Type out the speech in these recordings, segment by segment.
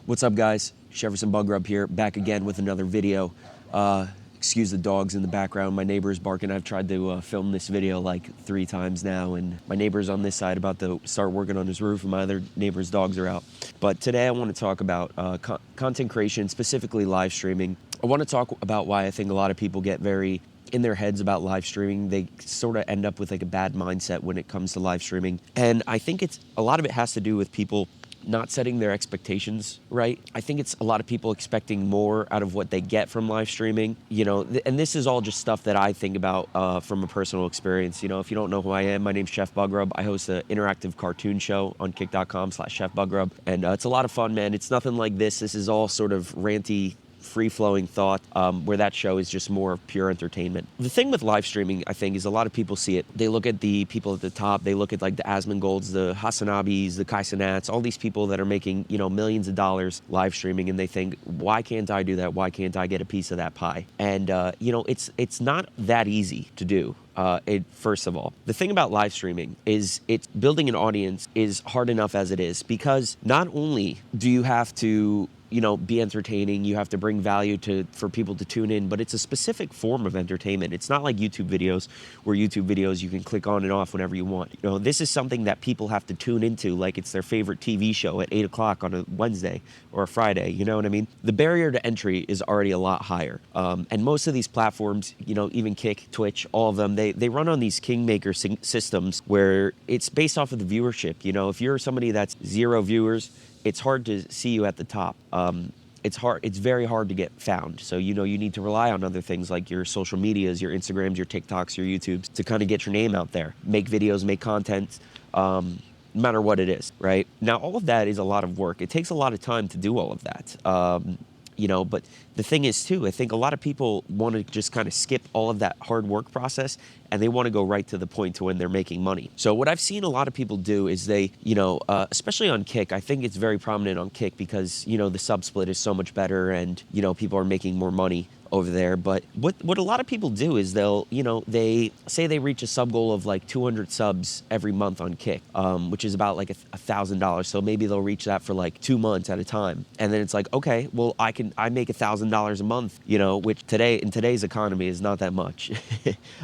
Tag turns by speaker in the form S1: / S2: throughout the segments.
S1: What's up, guys? Jefferson Bug Rub here, back again with another video. Excuse the dogs in the background. My neighbor's barking. I've tried to film this video like 3 times now, and my neighbor's on this side about to start working on his roof, and my other neighbor's dogs are out. But today I want to talk about content creation, specifically live streaming. I want to talk about why I think a lot of people get very in their heads about live streaming. They sort of end up with like a bad mindset when it comes to live streaming. And I think a lot of it has to do with people not setting their expectations right. I think it's a lot of people expecting more out of what they get from live streaming, you know, and this is all just stuff that I think about from a personal experience. You know, if you don't know who I am, my name's Chef Bug Rub. I host an interactive cartoon show on kick.com/chefbugrub, and it's a lot of fun, man. It's nothing like this. This is all sort of ranty, free-flowing thought, where that show is just more pure entertainment. The thing with live streaming, I think, is a lot of people see it. They look at the people at the top. They look at like the Asmongold's, the Hasanabis, the Kaisenats, all these people that are making, you know, millions of dollars live streaming, and they think, why can't I do that? Why can't I get a piece of that pie? And you know, it's not that easy to do. First of all, the thing about live streaming is building an audience is hard enough as it is, because not only do you have to, you know, be entertaining, you have to bring value for people to tune in, but it's a specific form of entertainment. It's not like YouTube videos, where YouTube videos you can click on and off whenever you want. You know, this is something that people have to tune into like it's their favorite TV show at 8 o'clock on a Wednesday or a Friday, you know what I mean? The barrier to entry is already a lot higher. And most of these platforms, you know, even Kick, Twitch, all of them, they run on these kingmaker systems where it's based off of the viewership. You know, if you're somebody that's 0 viewers, it's hard to see you at the top. It's very hard to get found. So, you know, you need to rely on other things like your social medias, your Instagrams, your TikToks, your YouTubes to kind of get your name out there. Make videos, make content, no matter what it is, right? Now, all of that is a lot of work. It takes a lot of time to do all of that. You know, but the thing is too, I think a lot of people want to just kind of skip all of that hard work process, and they want to go right to the point to when they're making money. So what I've seen a lot of people do is they, you know, especially on Kick, I think it's very prominent on Kick because, you know, the sub split is so much better, and, you know, people are making more money over there. But what a lot of people do is they'll, you know, they say they reach a sub goal of like 200 subs every month on Kick, which is about like $1,000. So maybe they'll reach that for like 2 months at a time. And then it's like, okay, well, I make $1,000 a month, you know, which in today's economy is not that much,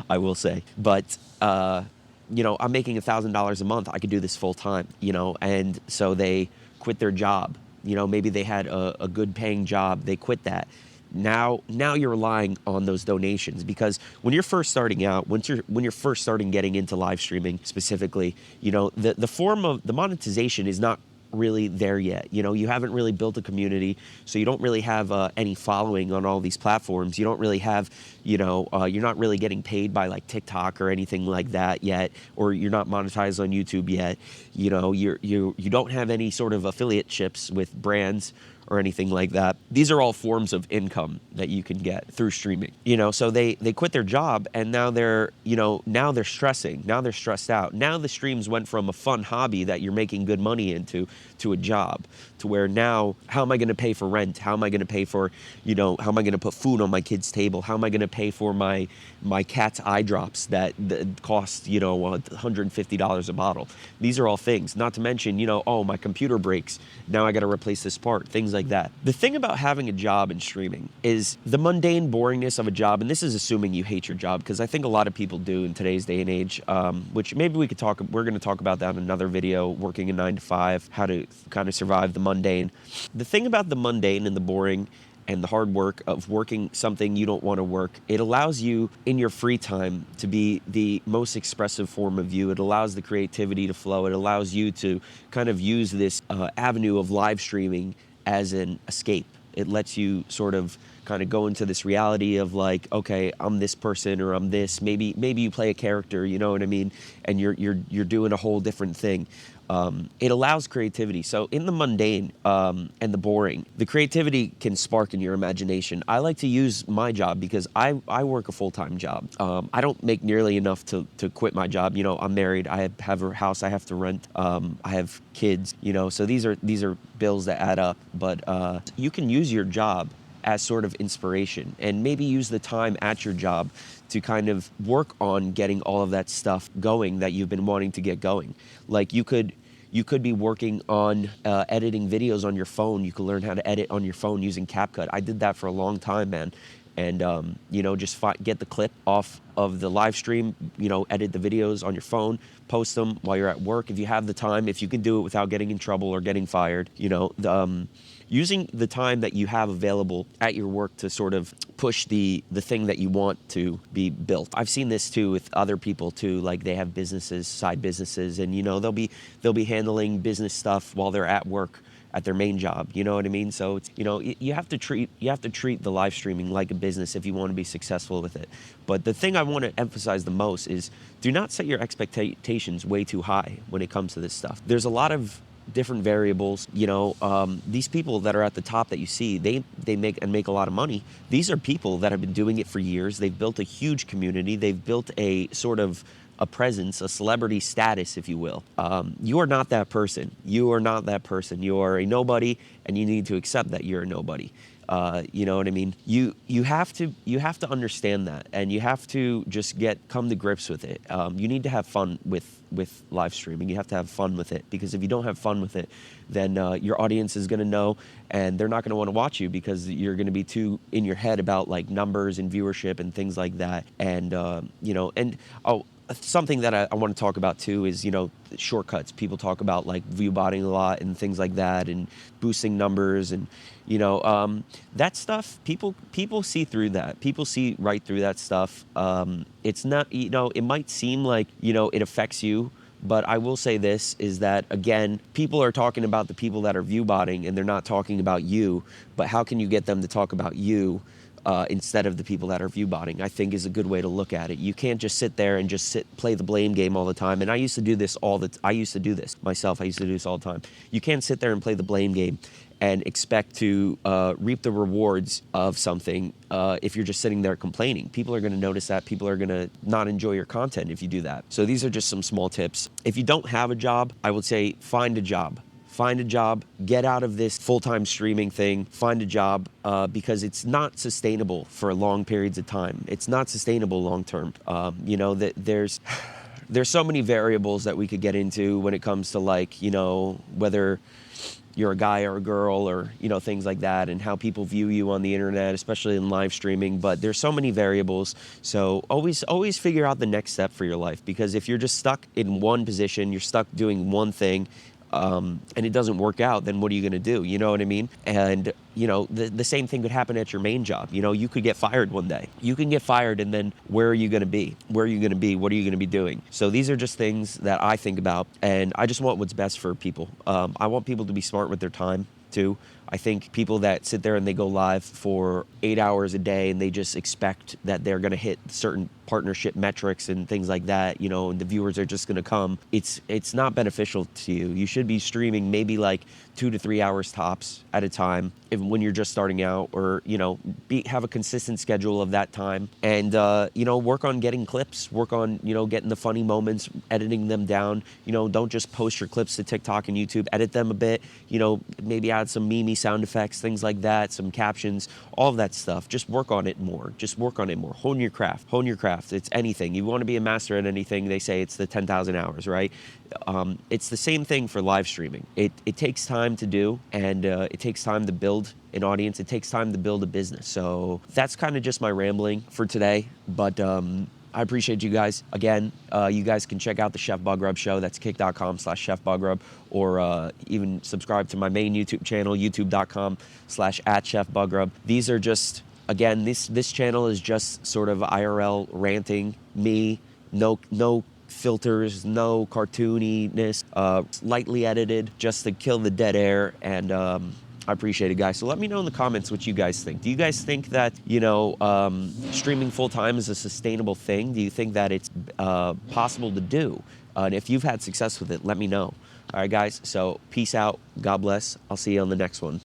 S1: I will say. But, you know, I'm making $1,000 a month. I could do this full time, you know, and so they quit their job. You know, maybe they had a good paying job. They quit that. Now you're relying on those donations, because when you're first starting out, when you're first starting getting into live streaming specifically, you know, the form of the monetization is not really there yet. You know, you haven't really built a community, so you don't really have any following on all these platforms. You don't really have, you know, you're not really getting paid by like TikTok or anything like that yet, or you're not monetized on YouTube yet. You know, you don't have any sort of affiliate ships with brands or anything like that. These are all forms of income that you can get through streaming. You know, so they quit their job, and now they're, you know, now they're stressing. Now they're stressed out. Now the streams went from a fun hobby that you're making good money into to a job, to where now, how am I going to pay for rent? How am I going to pay for, you know, how am I going to put food on my kid's table? How am I going to pay for my cat's eye drops that cost, you know, $150 a bottle? These are all things. Not to mention, you know, oh, my computer breaks. Now I got to replace this part. Things like that. The thing about having a job in streaming is the mundane boringness of a job, and this is assuming you hate your job, because I think a lot of people do in today's day and age, which maybe we're going to talk about that in another video, working a 9 to 5, how to kind of survive the mundane. The thing about the mundane and the boring and the hard work of working something you don't want to work, it allows you in your free time to be the most expressive form of you. It allows the creativity to flow. It allows you to kind of use this avenue of live streaming as an escape. It lets you sort of kind of go into this reality of like, okay, I'm this person, or I'm this. Maybe you play a character, you know what I mean? And you're doing a whole different thing. It allows creativity. So in the mundane and the boring, the creativity can spark in your imagination. I like to use my job because I work a full-time job. I don't make nearly enough to quit my job. You know, I'm married. I have a house I have to rent. I have kids, you know, so these are bills that add up. But you can use your job as sort of inspiration, and maybe use the time at your job to kind of work on getting all of that stuff going that you've been wanting to get going. Like you could You could be working on editing videos on your phone. You can learn how to edit on your phone using CapCut. I did that for a long time, man. And, you know, just get the clip off of the live stream, you know, edit the videos on your phone, post them while you're at work. If you have the time, if you can do it without getting in trouble or getting fired, you know, using the time that you have available at your work to sort of push the thing that you want to be built. I've seen this too with other people too, like they have businesses, side businesses, and you know, they'll be handling business stuff while they're at work at their main job, you know what I mean? So it's, you know, you have to treat the live streaming like a business if you want to be successful with it. But the thing I want to emphasize the most is do not set your expectations way too high when it comes to this stuff. There's a lot of different variables, you know. These people that are at the top that you see, they make a lot of money. These are people that have been doing it for years. They've built a huge community. They've built a sort of a presence, a celebrity status, if you will. You are not that person. You are not that person. You are a nobody, and you need to accept that you're a nobody. You know what I mean? You have to understand that, and you have to just come to grips with it. You need to have fun with live streaming. You have to have fun with it, because if you don't have fun with it, then your audience is going to know, and they're not going to want to watch you because you're going to be too in your head about like numbers and viewership and things like that. And you know, and something that I want to talk about too is, you know, shortcuts. People talk about like view botting a lot and things like that, and boosting numbers, and you know, that stuff. People see through that. People see right through that stuff. It's not, you know, it might seem like, you know, it affects you, but I will say this is that, again, people are talking about the people that are view botting, and they're not talking about you. But how can you get them to talk about you instead of the people that are view botting, I think is a good way to look at it. You can't just sit there and just play the blame game all the time. And I used to do this I used to do this myself. I used to do this all the time. You can't sit there and play the blame game and expect to reap the rewards of something if you're just sitting there complaining. People are going to notice that. People are going to not enjoy your content if you do that. So these are just some small tips. If you don't have a job, I would say find a job. Find a job, get out of this full-time streaming thing, find a job, because it's not sustainable for long periods of time. It's not sustainable long-term. You know, that there's so many variables that we could get into when it comes to, like, you know, whether you're a guy or a girl, or, you know, things like that, and how people view you on the internet, especially in live streaming. But there's so many variables. So always figure out the next step for your life, because if you're just stuck in one position, you're stuck doing one thing, and it doesn't work out, then what are you going to do? You know what I mean? And, you know, the same thing could happen at your main job. You know, you could get fired one day. You can get fired, and then where are you going to be? Where are you going to be? What are you going to be doing? So these are just things that I think about, and I just want what's best for people. I want people to be smart with their time too. I think people that sit there and they go live for 8 hours a day, and they just expect that they're going to hit certain partnership metrics and things like that, you know, and the viewers are just going to come. It's not beneficial to you. You should be streaming maybe like 2 to 3 hours tops at a time when you're just starting out, or, you know, have a consistent schedule of that time, and, you know, work on getting clips, work on, you know, getting the funny moments, editing them down. You know, don't just post your clips to TikTok and YouTube, edit them a bit, you know, maybe add some meme sound effects, things like that, some captions, all of that stuff. Just work on it more. Just work on it more. Hone your craft. Hone your craft. It's anything. You want to be a master at anything, they say it's the 10,000 hours, right? It's the same thing for live streaming. It takes time to do, and it takes time to build an audience. It takes time to build a business. So that's kind of just my rambling for today. But I appreciate you guys. Again, you guys can check out the Chef Bug Rub Show. That's kick.com/Chef Bug Rub, or even subscribe to my main YouTube channel, youtube.com/@Chef Bug Rub. These are just, again, this channel is just sort of IRL ranting, me, no filters, no cartooniness, lightly edited, just to kill the dead air. And I appreciate it, guys. So let me know in the comments what you guys think. Do you guys think that, you know, streaming full-time is a sustainable thing? Do you think that it's possible to do? And if you've had success with it, let me know. All right, guys. So peace out. God bless. I'll see you on the next one.